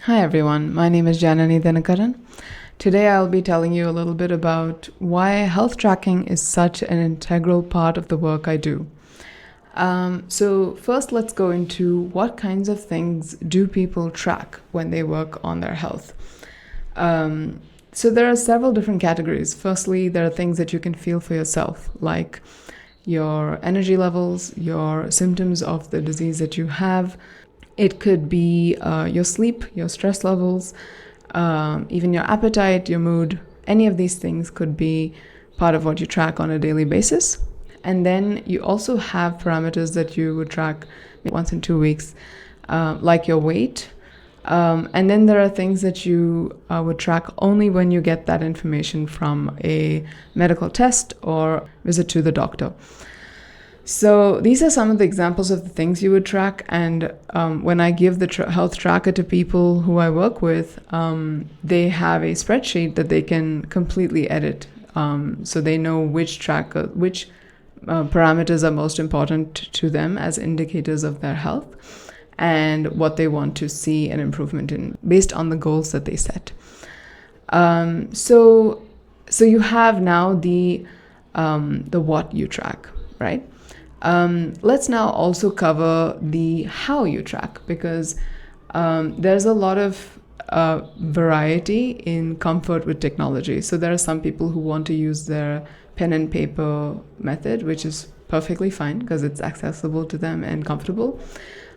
Hi everyone, my name is Janani Dhinakaran. Today I'll be telling you a little bit about why health tracking is such an integral part of the work I do. So first let's go into what kinds of things do people track when they work on their health. So there are several different categories. Firstly, there are things that you can feel for yourself, like your energy levels, your symptoms of the disease that you have. It could be your sleep, your stress levels, even your appetite, your mood. Any of these things could be part of what you track on a daily basis. And then you also have parameters that you would track once in 2 weeks, like your weight. And then there are things that you would track only when you get that information from a medical test or visit to the doctor. So these are some of the examples of the things you would track. And when I give the health tracker to people who I work with, they have a spreadsheet that they can completely edit. So they know which parameters are most important to them as indicators of their health and what they want to see an improvement in based on the goals that they set. So you have now the what you track, right? Let's now also cover the how you track, because there's a lot of variety in comfort with technology. So there are some people who want to use their pen and paper method, which is perfectly fine because it's accessible to them and comfortable.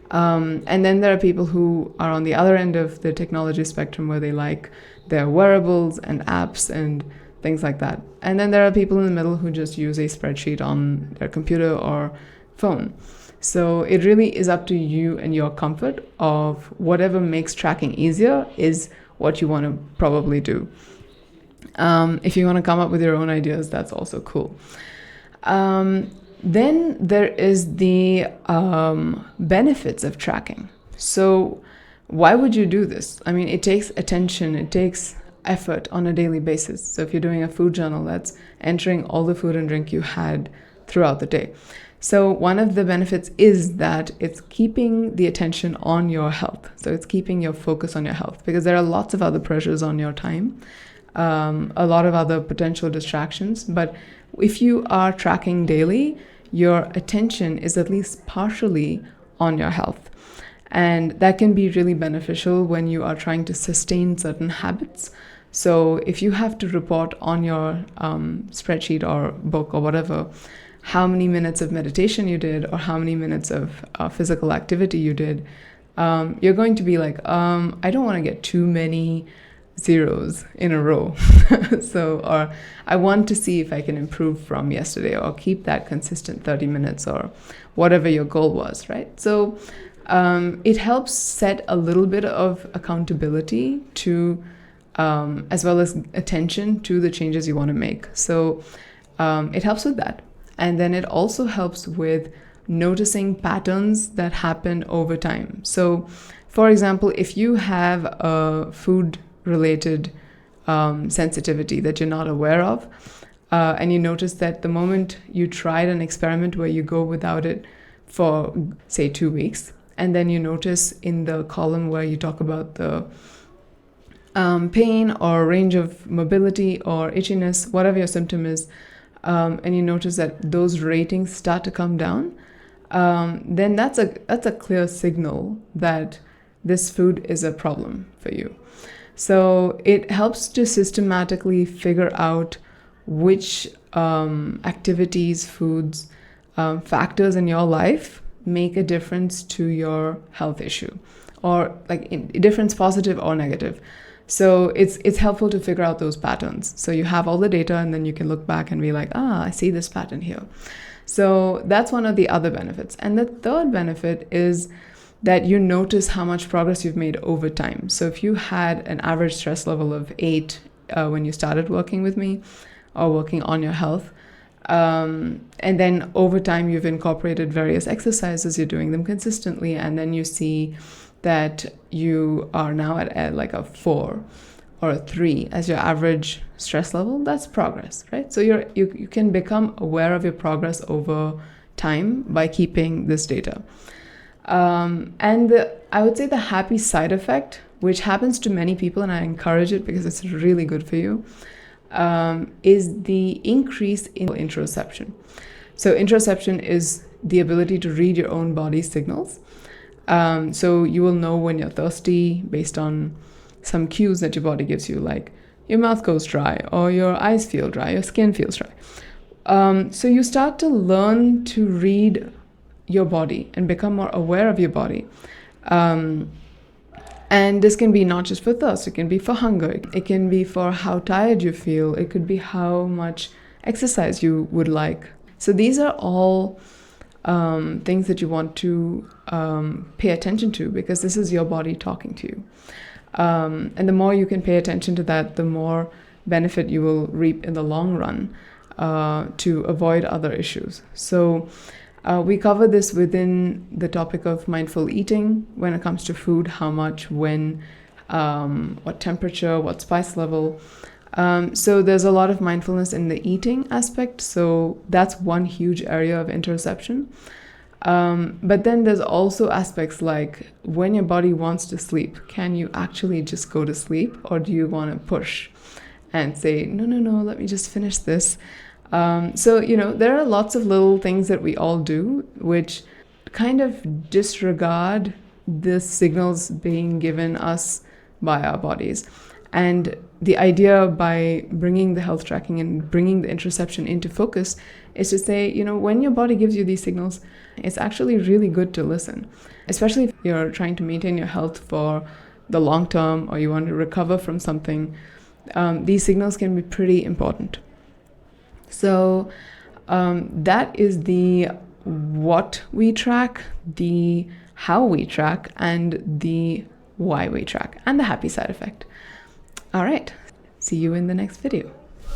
And then there are people who are on the other end of the technology spectrum where they like their wearables and apps and things like that. And then there are people in the middle who just use a spreadsheet on their computer or phone. So it really is up to you and your comfort of whatever makes tracking easier is what you want to probably do. If you want to come up with your own ideas, that's also cool. Then there is the benefits of tracking. So why would you do this? I mean, it takes attention, it takes effort on a daily basis. So if you're doing a food journal, that's entering all the food and drink you had throughout the day. So one of the benefits is that it's keeping the attention on your health. So it's keeping your focus on your health, because there are lots of other pressures on your time, a lot of other potential distractions. But if you are tracking daily, your attention is at least partially on your health. And that can be really beneficial when you are trying to sustain certain habits. So if you have to report on your spreadsheet or book or whatever, how many minutes of meditation you did or how many minutes of physical activity you did, you're going to be like, I don't want to get too many zeros in a row. Or I want to see if I can improve from yesterday or keep that consistent 30 minutes or whatever your goal was, right? So it helps set a little bit of accountability to as well as attention to the changes you want to make. So it helps with that. And then it also helps with noticing patterns that happen over time. So, for example, if you have a food-related sensitivity that you're not aware of, and you notice that the moment you tried an experiment where you go without it for, say, 2 weeks, and then you notice in the column where you talk about the pain or range of mobility or itchiness, whatever your symptom is, and you notice that those ratings start to come down, then that's a clear signal that this food is a problem for you. So it helps to systematically figure out which activities, foods, factors in your life make a difference to your health issue, or like a difference, positive or negative. So it's helpful to figure out those patterns. So you have all the data and then you can look back and be like, I see this pattern here. So that's one of the other benefits. And the third benefit is that you notice how much progress you've made over time. So if you had an average stress level of 8 when you started working with me or working on your health, and then over time you've incorporated various exercises, you're doing them consistently, and then you see that you are now at like a 4 or a 3 as your average stress level, that's progress, right? So you can become aware of your progress over time by keeping this data. I would say the happy side effect which happens to many people, and I encourage it because it's really good for you, is the increase in interoception. So interoception is the ability to read your own body's signals. So you will know when you're thirsty based on some cues that your body gives you, like your mouth goes dry, or your eyes feel dry, your skin feels dry. So you start to learn to read your body and become more aware of your body. And this can be not just for thirst, it can be for hunger, it can be for how tired you feel, it could be how much exercise you would like. So these are all things that you want to pay attention to, because this is your body talking to you. And the more you can pay attention to that, the more benefit you will reap in the long run to avoid other issues. So we cover this within the topic of mindful eating when it comes to food, how much, when, what temperature, what spice level. So there's a lot of mindfulness in the eating aspect. So that's one huge area of interoception. But then there's also aspects like when your body wants to sleep, can you actually just go to sleep, or do you want to push and say, no, let me just finish this? So, there are lots of little things that we all do which kind of disregard the signals being given us by our bodies. And the idea by bringing the health tracking and bringing the interoception into focus is to say, when your body gives you these signals, it's actually really good to listen, especially if you're trying to maintain your health for the long term or you want to recover from something. These signals can be pretty important. So that is the what we track, the how we track, and the why we track, and the happy side effect. All right, see you in the next video.